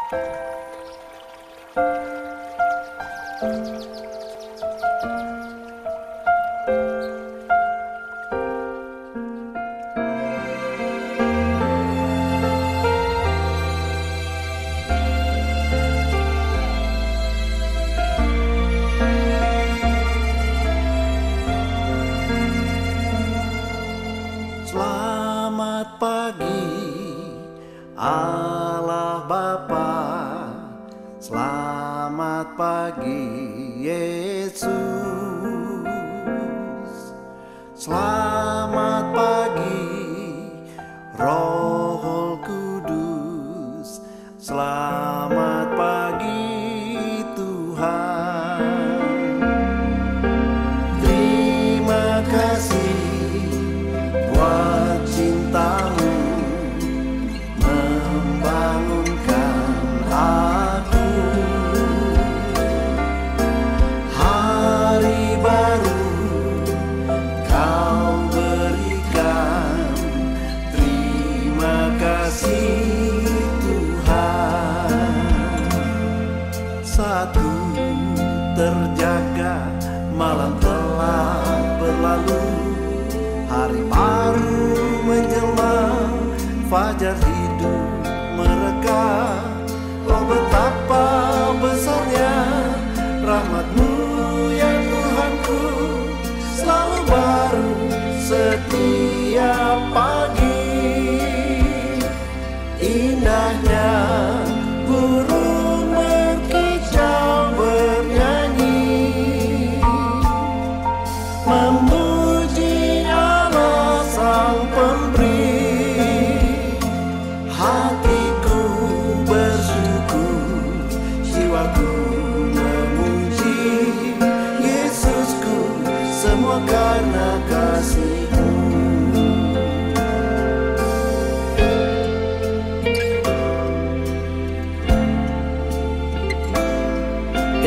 Selamat pagi Allah Bapa, selamat pagi Yesus, selamat pagi Roh Kudus, selamat pagi Tuhan. Terima kasih buat cintamu membangunkan aku. Hari baru kau berikan, terima kasih Tuhan. Saat ku terjaga, malam telah berlalu, hari baru menjelma, fajar hidup mereka. Oh betapa besarnya rahmat-Mu ya Tuhanku, selalu baru setiap pagi. Indahnya burung berkicau bernyanyi, memuji Allah Sang Pemberi. Hatiku bersyukur, jiwaku memuji Yesusku, semua karena kasih-Mu.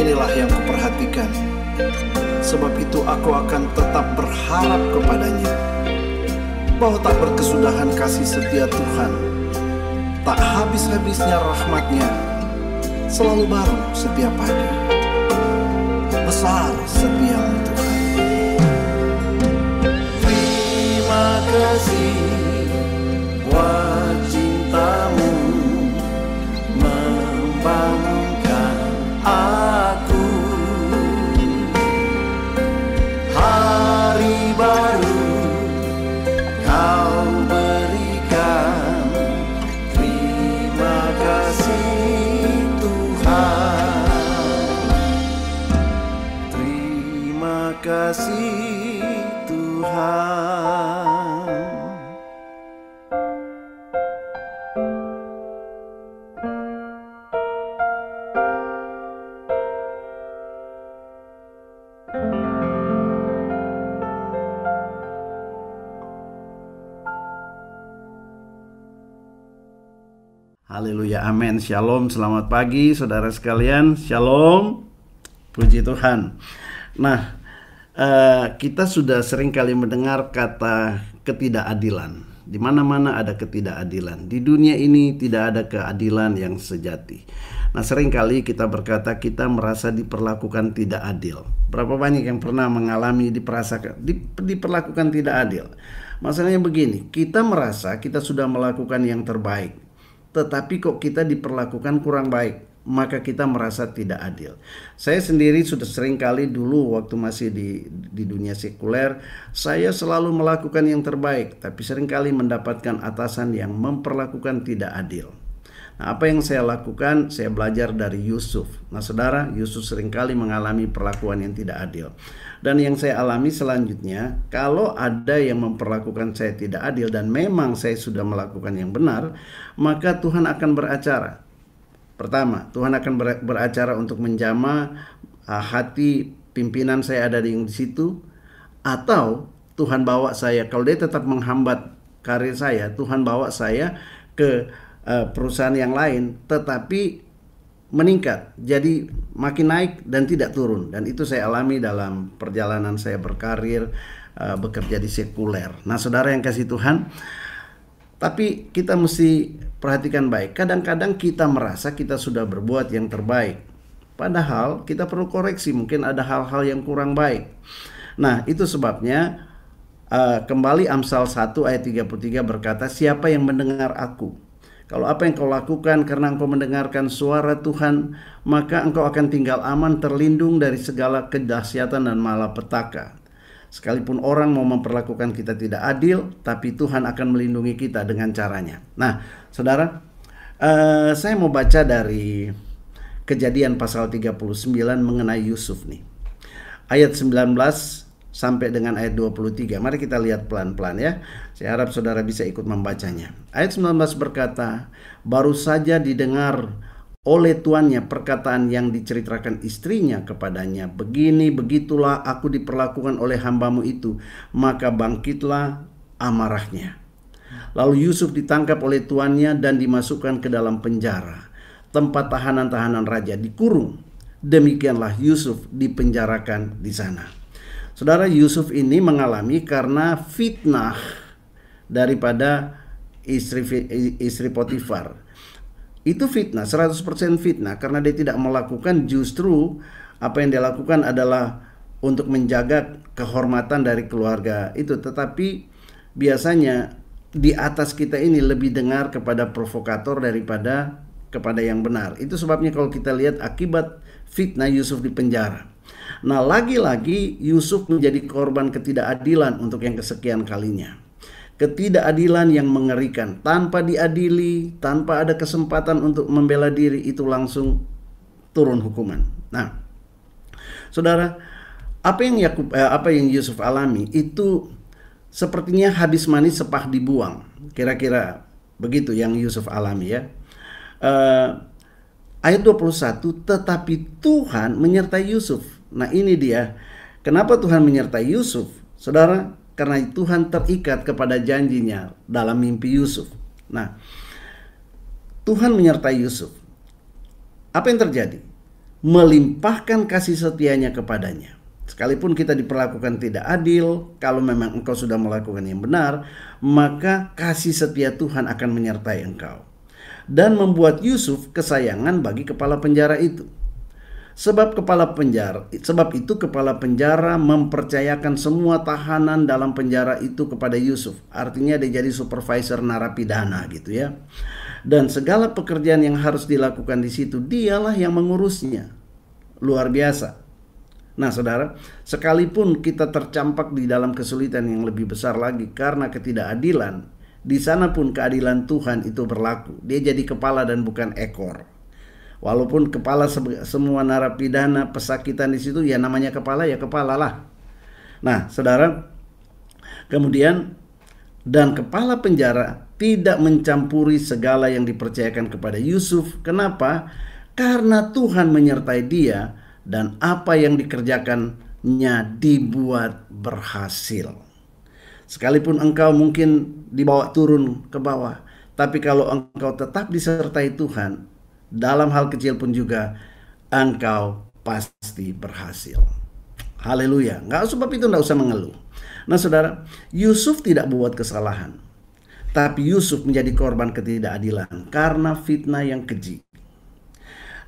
Inilah yang kuperhatikan, sebab itu aku akan tetap berharap kepadanya, bahwa tak berkesudahan kasih setia Tuhan, tak habis-habisnya rahmat-Nya, selalu baru setiap pagi. Besar setia-Mu Tuhan. Terima kasih buat cinta-Mu membangunkan aku. Hari baru kau berikan, terima kasih Tuhan. Terima kasih Tuhan. Haleluya, amin, shalom, selamat pagi saudara sekalian, shalom, puji Tuhan. Nah, kita sudah sering kali mendengar kata ketidakadilan. Di mana-mana ada ketidakadilan. Di dunia ini tidak ada keadilan yang sejati. Nah, sering kali kita berkata kita merasa diperlakukan tidak adil. Berapa banyak yang pernah mengalami diperlakukan tidak adil? Masalahnya begini, kita merasa kita sudah melakukan yang terbaik, tetapi kok kita diperlakukan kurang baik, maka kita merasa tidak adil. Saya sendiri sudah sering kali dulu waktu masih di dunia sekuler, saya selalu melakukan yang terbaik, tapi sering kali mendapatkan atasan yang memperlakukan tidak adil. Nah, apa yang saya lakukan? Saya belajar dari Yusuf. Nah, saudara, Yusuf seringkali mengalami perlakuan yang tidak adil. Dan yang saya alami selanjutnya, kalau ada yang memperlakukan saya tidak adil dan memang saya sudah melakukan yang benar, maka Tuhan akan beracara. Pertama, Tuhan akan beracara untuk menjamah hati pimpinan saya ada di situ, atau Tuhan bawa saya, kalau dia tetap menghambat karir saya, Tuhan bawa saya ke perusahaan yang lain, tetapi meningkat, jadi makin naik dan tidak turun. Dan itu saya alami dalam perjalanan saya berkarir, bekerja di sekuler. Nah, saudara yang kasih Tuhan, Tapi kita mesti perhatikan baik. Kadang-kadang kita merasa kita sudah berbuat yang terbaik. Padahal kita perlu koreksi, mungkin ada hal-hal yang kurang baik. Nah, itu sebabnya kembali Amsal 1 ayat 33 berkata, siapa yang mendengar aku? Kalau apa yang kau lakukan karena engkau mendengarkan suara Tuhan, maka engkau akan tinggal aman, terlindung dari segala kedahsyatan dan malapetaka. Sekalipun orang mau memperlakukan kita tidak adil, tapi Tuhan akan melindungi kita dengan caranya. Nah, saudara, saya mau baca dari Kejadian pasal 39 mengenai Yusuf nih. Ayat 19 sampai dengan ayat 23. Mari kita lihat pelan-pelan ya. Saya harap saudara bisa ikut membacanya. Ayat 19 berkata, baru saja didengar oleh tuannya perkataan yang diceritakan istrinya kepadanya. Begini, begitulah aku diperlakukan oleh hambamu itu. Maka bangkitlah amarahnya. Lalu Yusuf ditangkap oleh tuannya dan dimasukkan ke dalam penjara, tempat tahanan-tahanan raja, dikurung. Demikianlah Yusuf dipenjarakan di sana. Saudara, Yusuf ini mengalami karena fitnah daripada istri Potifar. Itu fitnah, 100% fitnah, karena dia tidak melakukan, justru apa yang dia lakukan adalah untuk menjaga kehormatan dari keluarga itu. Tetapi biasanya di atas kita ini lebih dengar kepada provokator daripada kepada yang benar. Itu sebabnya kalau kita lihat akibat fitnah Yusuf di penjara. Nah, lagi-lagi Yusuf menjadi korban ketidakadilan untuk yang kesekian kalinya. Ketidakadilan yang mengerikan, tanpa diadili, tanpa ada kesempatan untuk membela diri, itu langsung turun hukuman. Nah, saudara, apa yang Yusuf alami itu sepertinya habis manis sepah dibuang. Kira-kira begitu yang Yusuf alami ya. Ayat 21, tetapi Tuhan menyertai Yusuf. Nah, ini dia. Kenapa Tuhan menyertai Yusuf? Saudara, karena Tuhan terikat kepada janjinya dalam mimpi Yusuf. Nah, Tuhan menyertai Yusuf. Apa yang terjadi? Melimpahkan kasih setianya kepadanya. Sekalipun kita diperlakukan tidak adil, kalau memang engkau sudah melakukan yang benar, maka kasih setia Tuhan akan menyertai engkau. Dan membuat Yusuf kesayangan bagi kepala penjara itu. Sebab itu kepala penjara mempercayakan semua tahanan dalam penjara itu kepada Yusuf. Artinya dia jadi supervisor narapidana gitu ya. Dan segala pekerjaan yang harus dilakukan di situ dialah yang mengurusnya. Luar biasa. Nah, saudara, sekalipun kita tercampak di dalam kesulitan yang lebih besar lagi karena ketidakadilan, di sana pun keadilan Tuhan itu berlaku. Dia jadi kepala dan bukan ekor. Walaupun kepala semua narapidana pesakitan di situ, ya namanya kepala, ya kepala lah. Nah, saudara, kemudian dan kepala penjara tidak mencampuri segala yang dipercayakan kepada Yusuf. Kenapa? Karena Tuhan menyertai dia dan apa yang dikerjakannya dibuat berhasil. Sekalipun engkau mungkin dibawa turun ke bawah, tapi kalau engkau tetap disertai Tuhan, dalam hal kecil pun juga engkau pasti berhasil. Haleluya. Sebab itu enggak usah mengeluh. Nah, saudara, Yusuf tidak buat kesalahan, tapi Yusuf menjadi korban ketidakadilan karena fitnah yang keji.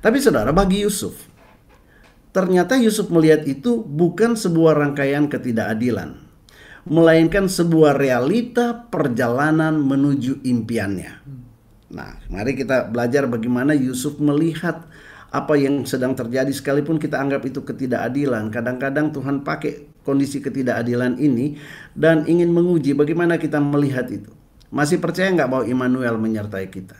Tapi saudara, bagi Yusuf, ternyata Yusuf melihat itu bukan sebuah rangkaian ketidakadilan, melainkan sebuah realita perjalanan menuju impiannya. Nah, mari kita belajar bagaimana Yusuf melihat apa yang sedang terjadi. Sekalipun kita anggap itu ketidakadilan, kadang-kadang Tuhan pakai kondisi ketidakadilan ini dan ingin menguji bagaimana kita melihat itu. Masih percaya nggak bahwa Immanuel menyertai kita?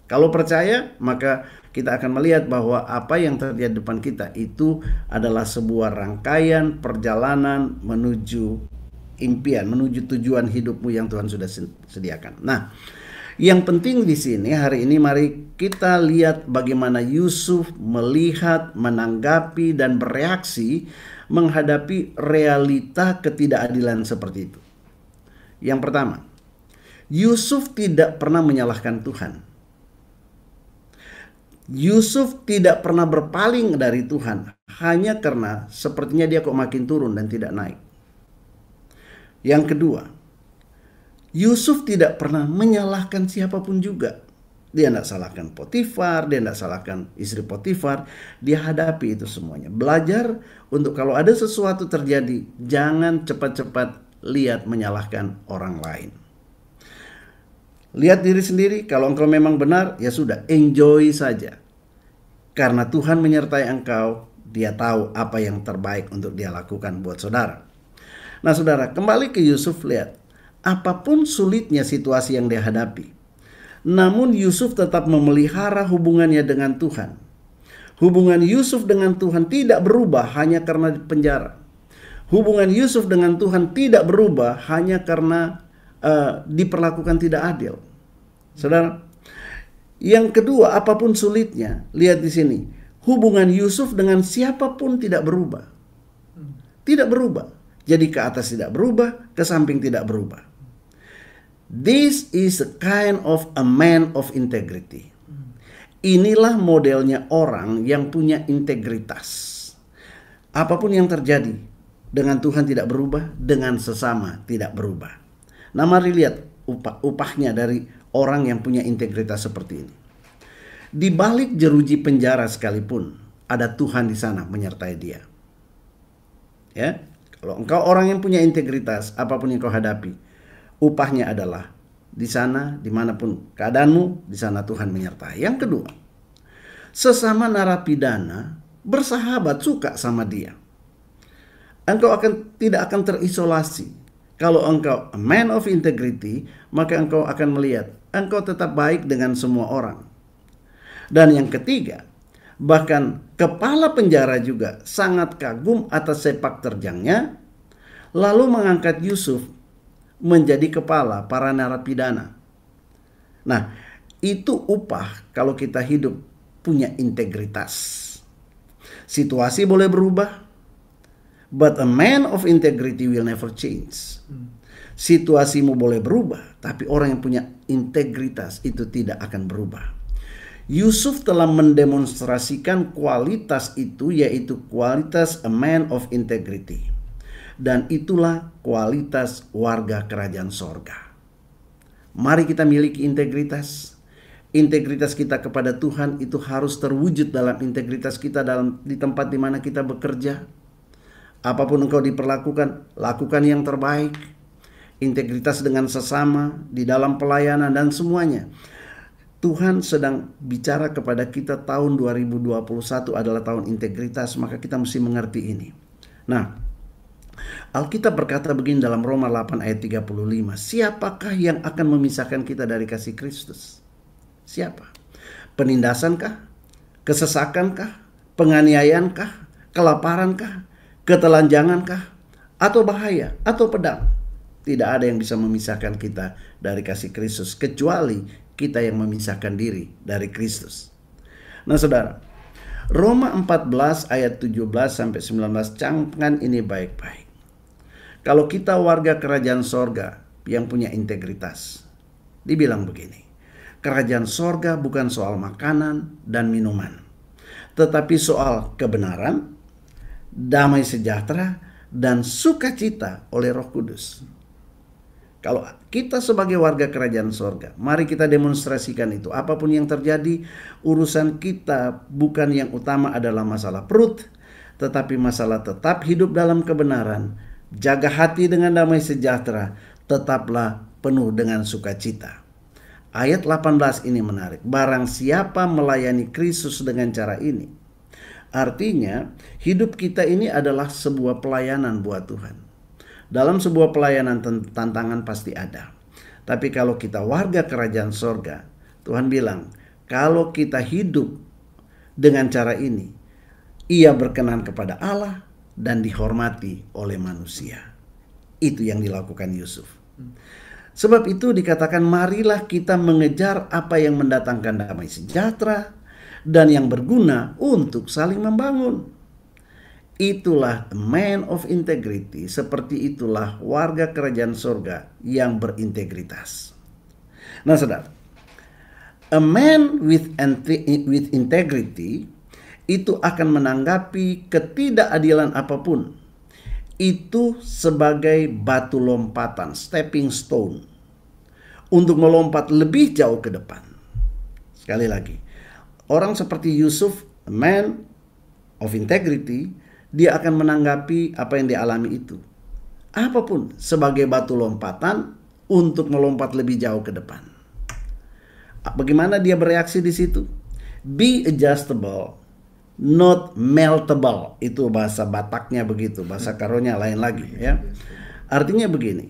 Kalau percaya, maka kita akan melihat bahwa apa yang terjadi di depan kita itu adalah sebuah rangkaian perjalanan menuju impian, menuju tujuan hidupmu yang Tuhan sudah sediakan. Nah, yang penting di sini hari ini mari kita lihat bagaimana Yusuf melihat, menanggapi dan bereaksi menghadapi realita ketidakadilan seperti itu. Yang pertama, Yusuf tidak pernah menyalahkan Tuhan. Yusuf tidak pernah berpaling dari Tuhan hanya karena sepertinya dia kok makin turun dan tidak naik. Yang kedua, Yusuf tidak pernah menyalahkan siapapun juga. Dia tidak salahkan Potifar, dia tidak salahkan istri Potifar. Dia hadapi itu semuanya. Belajar untuk kalau ada sesuatu terjadi, jangan cepat-cepat lihat menyalahkan orang lain. Lihat diri sendiri, kalau engkau memang benar, ya sudah, enjoy saja. Karena Tuhan menyertai engkau, dia tahu apa yang terbaik untuk dia lakukan buat saudara. Nah saudara, kembali ke Yusuf, lihat. Apapun sulitnya situasi yang dia hadapi, namun Yusuf tetap memelihara hubungannya dengan Tuhan. Hubungan Yusuf dengan Tuhan tidak berubah hanya karena di penjara. Hubungan Yusuf dengan Tuhan tidak berubah hanya karena diperlakukan tidak adil. Saudara, yang kedua, apapun sulitnya, lihat di sini, hubungan Yusuf dengan siapapun tidak berubah. Tidak berubah. Jadi ke atas tidak berubah, ke samping tidak berubah. This is a kind of a man of integrity. Inilah modelnya orang yang punya integritas. Apapun yang terjadi, dengan Tuhan tidak berubah, dengan sesama tidak berubah. Nah mari lihat upahnya dari orang yang punya integritas seperti ini. Di balik jeruji penjara sekalipun, ada Tuhan di sana menyertai dia. Ya, kalau engkau orang yang punya integritas, apapun yang kau hadapi, upahnya adalah di sana, dimanapun keadaanmu, di sana Tuhan menyertai. Yang kedua, sesama narapidana bersahabat, suka sama dia. Engkau tidak akan terisolasi. Kalau engkau a man of integrity, maka engkau akan melihat engkau tetap baik dengan semua orang. Dan yang ketiga, bahkan kepala penjara juga sangat kagum atas sepak terjangnya, lalu mengangkat Yusuf menjadi kepala para narapidana. Nah, itu upah kalau kita hidup punya integritas. Situasi boleh berubah, but a man of integrity will never change. Situasimu boleh berubah, tapi orang yang punya integritas itu tidak akan berubah. Yusuf telah mendemonstrasikan kualitas itu, yaitu kualitas a man of integrity. Dan itulah kualitas warga kerajaan sorga. Mari kita miliki integritas. Integritas kita kepada Tuhan itu harus terwujud dalam integritas kita di tempat di mana kita bekerja. Apapun engkau diperlakukan, lakukan yang terbaik. Integritas dengan sesama, di dalam pelayanan dan semuanya. Tuhan sedang bicara kepada kita, tahun 2021 adalah tahun integritas, maka kita mesti mengerti ini. Nah, Alkitab berkata begini dalam Roma 8 ayat 35. Siapakah yang akan memisahkan kita dari kasih Kristus? Siapa? Penindasankah? Kesesakankah? Penganiayaankah? Kelaparankah? Ketelanjangankah? Atau bahaya? Atau pedang? Tidak ada yang bisa memisahkan kita dari kasih Kristus, kecuali kita yang memisahkan diri dari Kristus. Nah saudara, Roma 14 ayat 17 sampai 19, camkan ini baik-baik. Kalau kita warga kerajaan sorga yang punya integritas, dibilang begini, kerajaan sorga bukan soal makanan dan minuman, tetapi soal kebenaran, damai sejahtera, dan sukacita oleh Roh Kudus. Kalau kita sebagai warga kerajaan sorga, mari kita demonstrasikan itu. Apapun yang terjadi, urusan kita bukan yang utama adalah masalah perut, tetapi masalah tetap hidup dalam kebenaran, jaga hati dengan damai sejahtera, tetaplah penuh dengan sukacita. Ayat 18 ini menarik. Barang siapa melayani Kristus dengan cara ini, artinya hidup kita ini adalah sebuah pelayanan buat Tuhan. Dalam sebuah pelayanan tantangan pasti ada. Tapi kalau kita warga kerajaan sorga, Tuhan bilang, kalau kita hidup dengan cara ini, ia berkenan kepada Allah dan dihormati oleh manusia. Itu yang dilakukan Yusuf. Sebab itu dikatakan, marilah kita mengejar apa yang mendatangkan damai sejahtera dan yang berguna untuk saling membangun. Itulah man of integrity, seperti itulah warga kerajaan sorga yang berintegritas. Nah saudara, a man with integrity itu akan menanggapi ketidakadilan apapun itu sebagai batu lompatan, stepping stone, untuk melompat lebih jauh ke depan. Sekali lagi, orang seperti Yusuf, a man of integrity, dia akan menanggapi apa yang dialami itu, apapun, sebagai batu lompatan untuk melompat lebih jauh ke depan. Bagaimana dia bereaksi di situ? Be adjustable, not meltable. Itu bahasa Bataknya begitu, bahasa Karonya lain lagi ya. Artinya begini,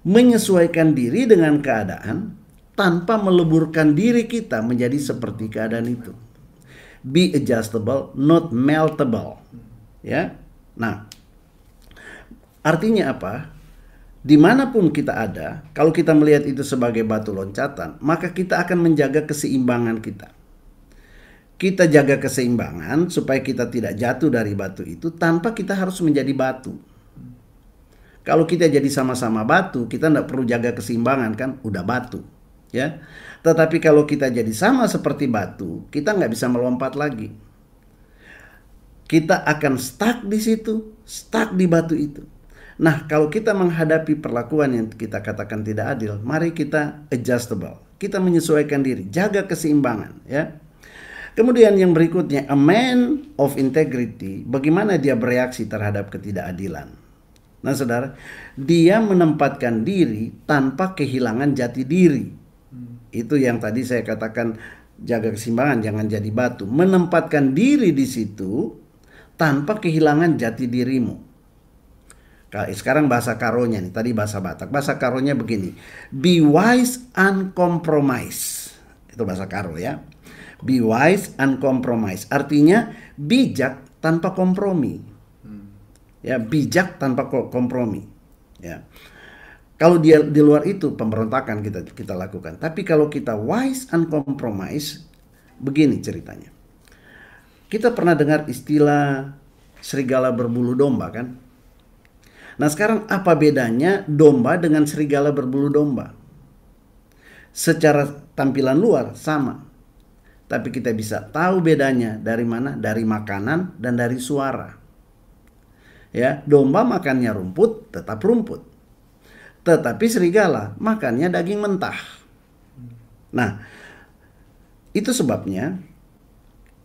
menyesuaikan diri dengan keadaan tanpa meleburkan diri kita menjadi seperti keadaan itu. Be adjustable, not meltable. Ya. Nah, artinya apa? Dimanapun kita ada, kalau kita melihat itu sebagai batu loncatan, maka kita akan menjaga keseimbangan kita. Kita jaga keseimbangan supaya kita tidak jatuh dari batu itu tanpa kita harus menjadi batu. Kalau kita jadi sama-sama batu, kita tidak perlu jaga keseimbangan kan, udah batu. Ya, tetapi kalau kita jadi sama seperti batu, kita nggak bisa melompat lagi. Kita akan stuck di situ, stuck di batu itu. Nah, kalau kita menghadapi perlakuan yang kita katakan tidak adil, mari kita adjustable. Kita menyesuaikan diri, jaga keseimbangan. Ya. Kemudian yang berikutnya, a man of integrity, bagaimana dia bereaksi terhadap ketidakadilan. Nah saudara, dia menempatkan diri tanpa kehilangan jati diri. Itu yang tadi saya katakan, jaga keseimbangan, jangan jadi batu. Menempatkan diri di situ tanpa kehilangan jati dirimu. Sekarang bahasa Karonya nih, tadi bahasa Batak. Bahasa Karonya begini, be wise and compromise. Itu bahasa Karo ya. Be wise and compromise. Artinya bijak tanpa kompromi. Ya, bijak tanpa kompromi. Ya. Kalau dia di luar itu pemberontakan kita lakukan. Tapi kalau kita wise and compromise, begini ceritanya. Kita pernah dengar istilah serigala berbulu domba kan? Nah sekarang apa bedanya domba dengan serigala berbulu domba? Secara tampilan luar sama. Tapi kita bisa tahu bedanya dari mana? Dari makanan dan dari suara. Ya, domba makannya rumput, tetap rumput. Tetapi serigala makannya daging mentah. Nah, itu sebabnya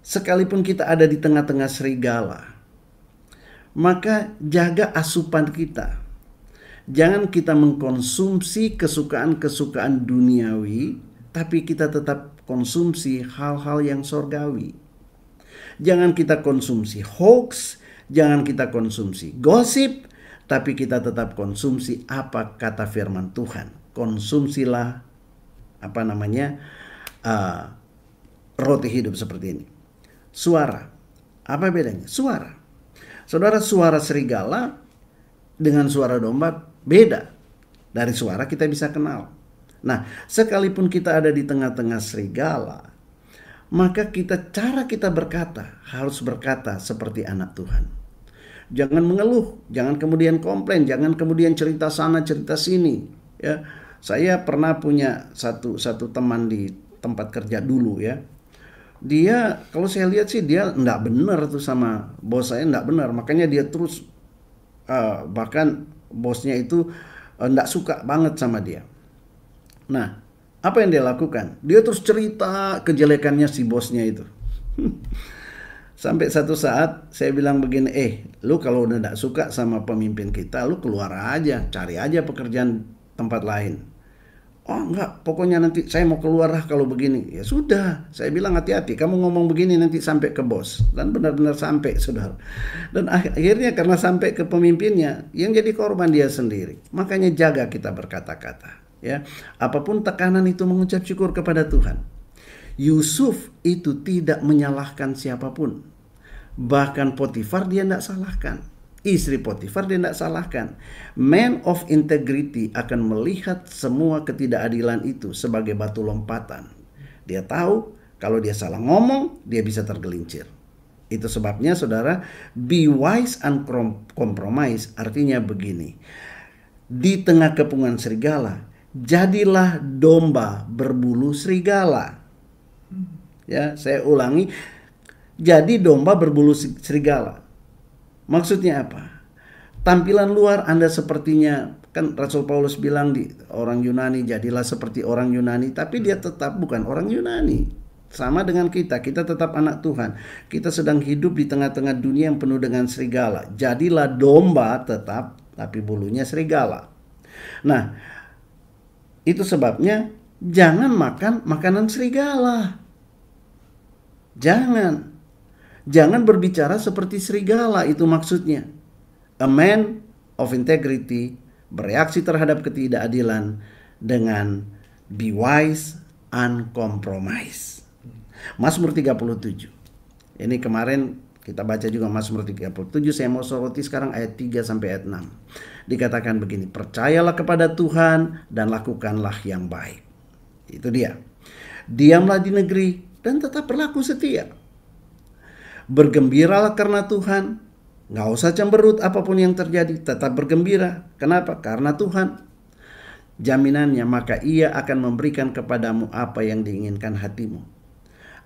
sekalipun kita ada di tengah-tengah serigala, maka jaga asupan kita. Jangan kita mengkonsumsi kesukaan-kesukaan duniawi, tapi kita tetap konsumsi hal-hal yang sorgawi. Jangan kita konsumsi hoax, jangan kita konsumsi gosip, tapi kita tetap konsumsi apa kata firman Tuhan. Konsumsilah roti hidup seperti ini. Suara, apa bedanya? Suara. Saudara, suara serigala dengan suara domba beda. Dari suara kita bisa kenal. Nah, sekalipun kita ada di tengah-tengah serigala, maka cara kita berkata harus berkata seperti anak Tuhan. Jangan mengeluh, jangan kemudian komplain, jangan kemudian cerita sana cerita sini. Ya, saya pernah punya satu teman di tempat kerja dulu ya. Dia kalau saya lihat sih dia enggak benar tuh sama bos saya, enggak benar. Makanya dia terus bahkan bosnya itu enggak suka banget sama dia. Nah, apa yang dia lakukan? Dia terus cerita kejelekannya si bosnya itu. Sampai satu saat saya bilang begini, lu kalau udah gak suka sama pemimpin kita, lu keluar aja, cari aja pekerjaan tempat lain. Oh enggak, pokoknya nanti saya mau keluar lah kalau begini. Ya sudah, saya bilang hati-hati, kamu ngomong begini nanti sampai ke bos. Dan benar-benar sampai, saudara. Dan akhirnya karena sampai ke pemimpinnya, yang jadi korban dia sendiri. Makanya jaga kita berkata-kata. Ya, apapun tekanan itu mengucap syukur kepada Tuhan. Yusuf itu tidak menyalahkan siapapun. Bahkan Potifar dia tidak salahkan. Istri Potifar dia tidak salahkan. Man of integrity akan melihat semua ketidakadilan itu sebagai batu lompatan. Dia tahu kalau dia salah ngomong, dia bisa tergelincir. Itu sebabnya saudara, be wise and compromise artinya begini. Di tengah kepungan serigala, jadilah domba berbulu serigala. Ya, saya ulangi. Jadi domba berbulu serigala. Maksudnya apa? Tampilan luar Anda sepertinya, kan Rasul Paulus bilang di orang Yunani, jadilah seperti orang Yunani, tapi dia tetap bukan orang Yunani. Sama dengan kita tetap anak Tuhan. Kita sedang hidup di tengah-tengah dunia yang penuh dengan serigala. Jadilah domba tetap, tapi bulunya serigala. Nah, itu sebabnya jangan makan makanan serigala. Jangan berbicara seperti serigala, itu maksudnya. A man of integrity bereaksi terhadap ketidakadilan dengan be wise and compromise. Mazmur 37. Ini kemarin kita baca juga Mazmur 37. Saya mau soroti sekarang ayat 3 sampai ayat 6. Dikatakan begini, percayalah kepada Tuhan dan lakukanlah yang baik. Itu dia. Diamlah di negeri dan tetap berlaku setia. Bergembiralah karena Tuhan. Nggak usah cemberut apapun yang terjadi, tetap bergembira. Kenapa? Karena Tuhan jaminannya, maka Ia akan memberikan kepadamu apa yang diinginkan hatimu.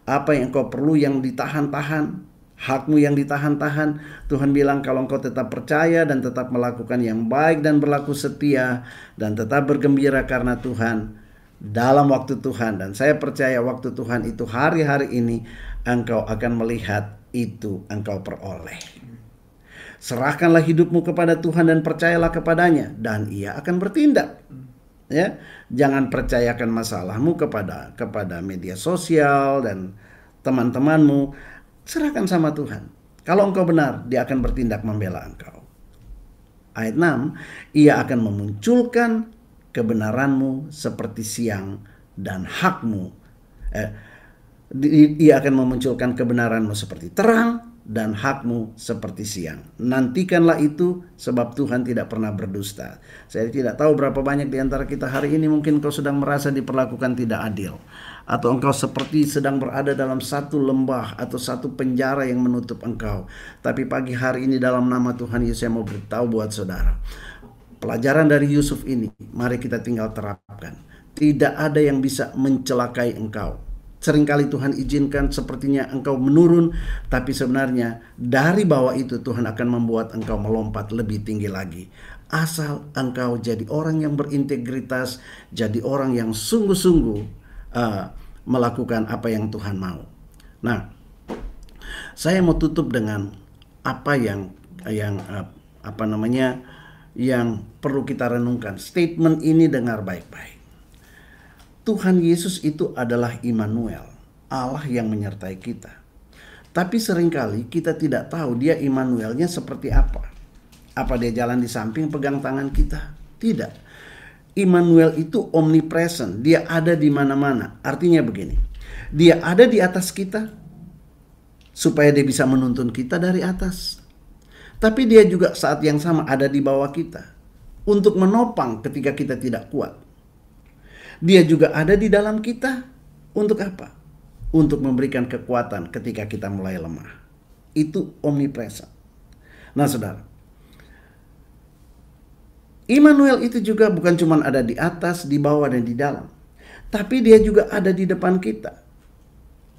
Apa yang kau perlu yang ditahan-tahan, hakmu yang ditahan-tahan. Tuhan bilang kalau engkau tetap percaya dan tetap melakukan yang baik dan berlaku setia dan tetap bergembira karena Tuhan dalam waktu Tuhan. Dan saya percaya waktu Tuhan itu hari-hari ini engkau akan melihat itu engkau peroleh. Serahkanlah hidupmu kepada Tuhan dan percayalah kepadanya dan Ia akan bertindak. Ya, jangan percayakan masalahmu kepada media sosial dan teman-temanmu. Serahkan sama Tuhan. Kalau engkau benar, Dia akan bertindak membela engkau. Ayat 6, Ia akan memunculkan kebenaranmu seperti siang dan hakmu. Ia akan memunculkan kebenaranmu seperti terang dan hakmu seperti siang. Nantikanlah itu, sebab Tuhan tidak pernah berdusta. Saya tidak tahu berapa banyak di antara kita hari ini mungkin kau sedang merasa diperlakukan tidak adil, atau engkau seperti sedang berada dalam satu lembah atau satu penjara yang menutup engkau. Tapi pagi hari ini dalam nama Tuhan Yesus saya mau beritahu buat saudara, pelajaran dari Yusuf ini mari kita tinggal terapkan. Tidak ada yang bisa mencelakai engkau. Seringkali Tuhan izinkan sepertinya engkau menurun, tapi sebenarnya dari bawah itu Tuhan akan membuat engkau melompat lebih tinggi lagi. Asal engkau jadi orang yang berintegritas, jadi orang yang sungguh-sungguh melakukan apa yang Tuhan mau. Nah, saya mau tutup dengan apa yang perlu kita renungkan. Statement ini dengar baik-baik. Tuhan Yesus itu adalah Immanuel, Allah yang menyertai kita. Tapi seringkali kita tidak tahu Dia Immanuelnya seperti apa. Apa Dia jalan di samping pegang tangan kita? Tidak. Immanuel itu omnipresent, Dia ada di mana-mana. Artinya begini, Dia ada di atas kita supaya Dia bisa menuntun kita dari atas. Tapi Dia juga saat yang sama ada di bawah kita untuk menopang ketika kita tidak kuat. Dia juga ada di dalam kita untuk apa? Untuk memberikan kekuatan ketika kita mulai lemah. Itu omnipresent. Nah saudara, Immanuel itu juga bukan cuma ada di atas, di bawah, dan di dalam. Tapi Dia juga ada di depan kita.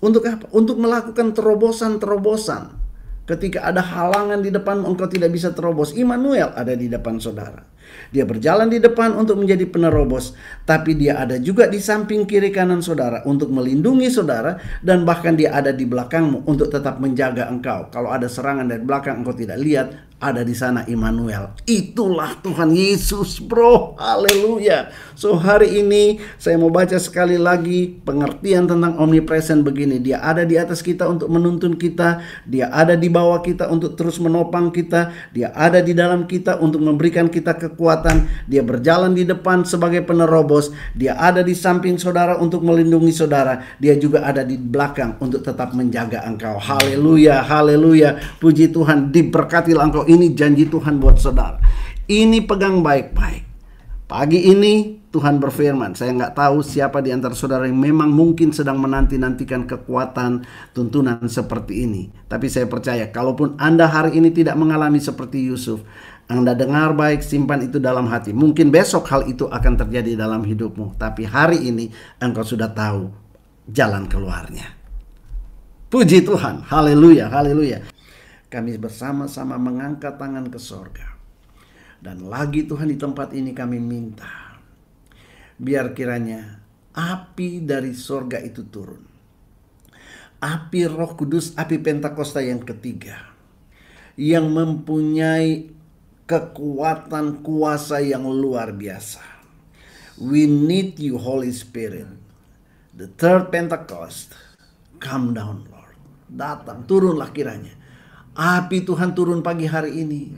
Untuk apa? Untuk melakukan terobosan-terobosan. Ketika ada halangan di depan engkau tidak bisa terobos, Immanuel ada di depan saudara. Dia berjalan di depan untuk menjadi penerobos, tapi Dia ada juga di samping kiri kanan saudara untuk melindungi saudara, dan bahkan Dia ada di belakangmu untuk tetap menjaga engkau. Kalau ada serangan dari belakang engkau tidak lihat, ada di sana Immanuel. Itulah Tuhan Yesus, bro. Haleluya. So hari ini saya mau baca sekali lagi pengertian tentang omnipresent begini. Dia ada di atas kita untuk menuntun kita. Dia ada di bawah kita untuk terus menopang kita. Dia ada di dalam kita untuk memberikan kita kekuatan. Dia berjalan di depan sebagai penerobos. Dia ada di samping saudara untuk melindungi saudara. Dia juga ada di belakang untuk tetap menjaga engkau. Haleluya, haleluya. Puji Tuhan, diberkatilah engkau. Ini janji Tuhan buat saudara. Ini pegang baik-baik. Pagi ini Tuhan berfirman, saya nggak tahu siapa di antara saudara yang memang mungkin sedang menanti-nantikan kekuatan tuntunan seperti ini. Tapi saya percaya, kalaupun Anda hari ini tidak mengalami seperti Yusuf, Anda dengar baik, simpan itu dalam hati. Mungkin besok hal itu akan terjadi dalam hidupmu. Tapi hari ini engkau sudah tahu jalan keluarnya. Puji Tuhan, haleluya, haleluya. Kami bersama-sama mengangkat tangan ke sorga. Dan lagi Tuhan, di tempat ini kami minta, biar kiranya api dari sorga itu turun. Api Roh Kudus, api Pentakosta yang ketiga, yang mempunyai kekuatan kuasa yang luar biasa. We need you, Holy Spirit. The third Pentecost, come down, Lord. Datang, turunlah kiranya. Api Tuhan turun pagi hari ini.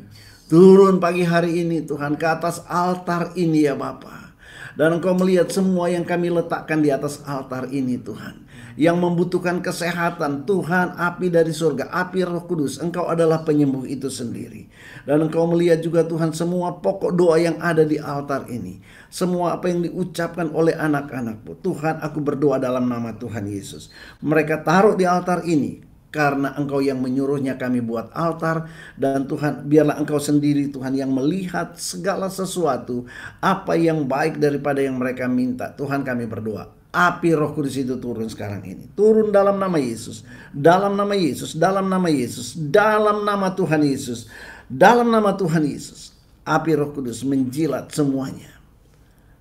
Turun pagi hari ini Tuhan ke atas altar ini ya Bapa. Dan Engkau melihat semua yang kami letakkan di atas altar ini Tuhan, yang membutuhkan kesehatan. Tuhan, api dari surga, api Roh Kudus, Engkau adalah penyembuh itu sendiri. Dan Engkau melihat juga Tuhan semua pokok doa yang ada di altar ini, semua apa yang diucapkan oleh anak-anak-Mu. Tuhan, aku berdoa dalam nama Tuhan Yesus, mereka taruh di altar ini karena Engkau yang menyuruhnya kami buat altar. Dan Tuhan, biarlah Engkau sendiri Tuhan yang melihat segala sesuatu, apa yang baik daripada yang mereka minta. Tuhan, kami berdoa, api Roh Kudus itu turun sekarang ini. Turun dalam nama Yesus, dalam nama Yesus, dalam nama Yesus, dalam nama Tuhan Yesus, dalam nama Tuhan Yesus. Api Roh Kudus menjilat semuanya,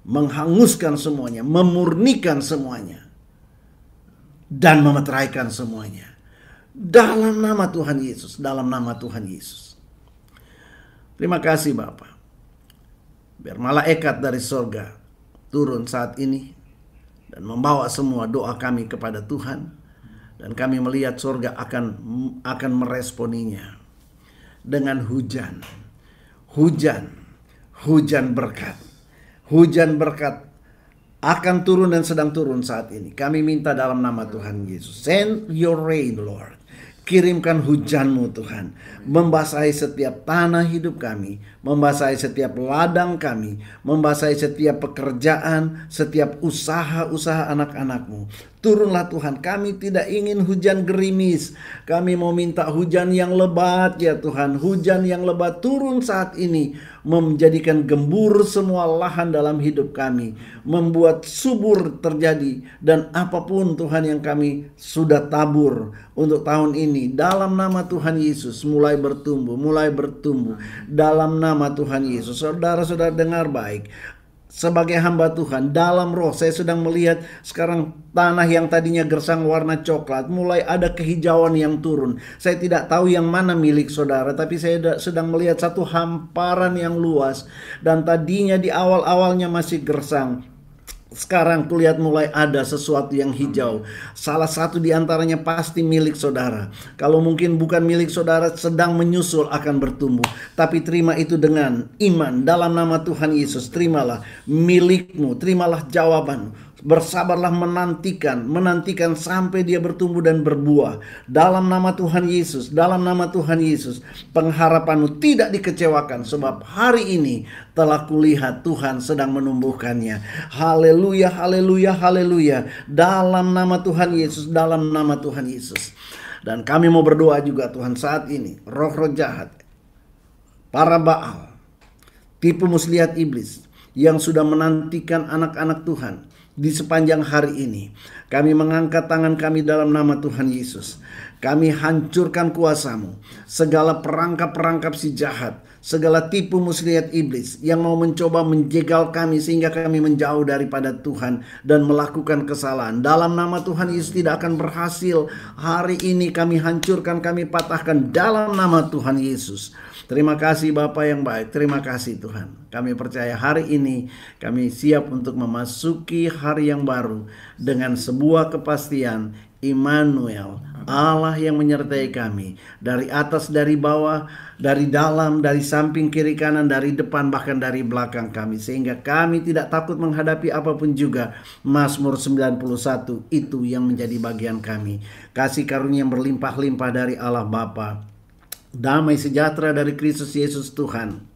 menghanguskan semuanya, memurnikan semuanya, dan memeteraikan semuanya. Dalam nama Tuhan Yesus, dalam nama Tuhan Yesus. Terima kasih Bapa. Biar malaikat dari sorga turun saat ini dan membawa semua doa kami kepada Tuhan. Dan kami melihat sorga akan meresponinya dengan hujan. Hujan berkat. Hujan berkat akan turun dan sedang turun saat ini. Kami minta dalam nama Tuhan Yesus. Send your rain, Lord. Kirimkan hujan-Mu Tuhan, membasahi setiap tanah hidup kami, membasahi setiap ladang kami, membasahi setiap pekerjaan, setiap usaha-usaha anak-anak-Mu. Turunlah Tuhan, kami tidak ingin hujan gerimis. Kami mau minta hujan yang lebat ya Tuhan. Hujan yang lebat turun saat ini, menjadikan gembur semua lahan dalam hidup kami, membuat subur terjadi. Dan apapun Tuhan yang kami sudah tabur untuk tahun ini, dalam nama Tuhan Yesus mulai bertumbuh. Dalam nama Tuhan Yesus. Saudara-saudara dengar baik. Sebagai hamba Tuhan, dalam roh saya sedang melihat sekarang tanah yang tadinya gersang warna coklat, mulai ada kehijauan yang turun. Saya tidak tahu yang mana milik saudara, tapi saya sedang melihat satu hamparan yang luas. Dan tadinya di awal-awalnya masih gersang, sekarang kulihat mulai ada sesuatu yang hijau. Salah satu di antaranya pasti milik saudara. Kalau mungkin bukan milik saudara, sedang menyusul akan bertumbuh. Tapi terima itu dengan iman. Dalam nama Tuhan Yesus, terimalah milikmu, terimalah jawabanmu. Bersabarlah menantikan sampai dia bertumbuh dan berbuah. Dalam nama Tuhan Yesus, dalam nama Tuhan Yesus, pengharapanmu tidak dikecewakan, sebab hari ini telah kulihat Tuhan sedang menumbuhkannya. Haleluya, haleluya, haleluya. Dalam nama Tuhan Yesus, dalam nama Tuhan Yesus. Dan kami mau berdoa juga Tuhan saat ini, roh-roh jahat, para Baal, tipu muslihat iblis yang sudah menantikan anak-anak Tuhan di sepanjang hari ini, kami mengangkat tangan kami dalam nama Tuhan Yesus. Kami hancurkan kuasa-Mu, segala perangkap-perangkap si jahat, segala tipu muslihat iblis yang mau mencoba menjegal kami sehingga kami menjauh daripada Tuhan dan melakukan kesalahan. Dalam nama Tuhan Yesus tidak akan berhasil. Hari ini kami hancurkan, kami patahkan dalam nama Tuhan Yesus. Terima kasih Bapa yang baik, terima kasih Tuhan. Kami percaya hari ini kami siap untuk memasuki hari yang baru dengan sebuah kepastian, Immanuel, Allah yang menyertai kami. Dari atas, dari bawah, dari dalam, dari samping, kiri, kanan, dari depan, bahkan dari belakang kami. Sehingga kami tidak takut menghadapi apapun juga. Mazmur 91 itu yang menjadi bagian kami. Kasih karunia yang berlimpah-limpah dari Allah Bapa, damai sejahtera dari Kristus Yesus Tuhan,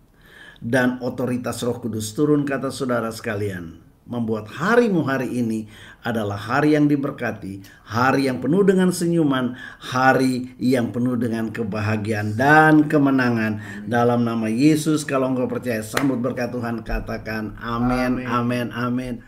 dan otoritas Roh Kudus turun ke atas saudara sekalian, membuat harimu hari ini adalah hari yang diberkati, hari yang penuh dengan senyuman, hari yang penuh dengan kebahagiaan dan kemenangan. Dalam nama Yesus, kalau engkau percaya, sambut berkat Tuhan, katakan amin, amin, amin.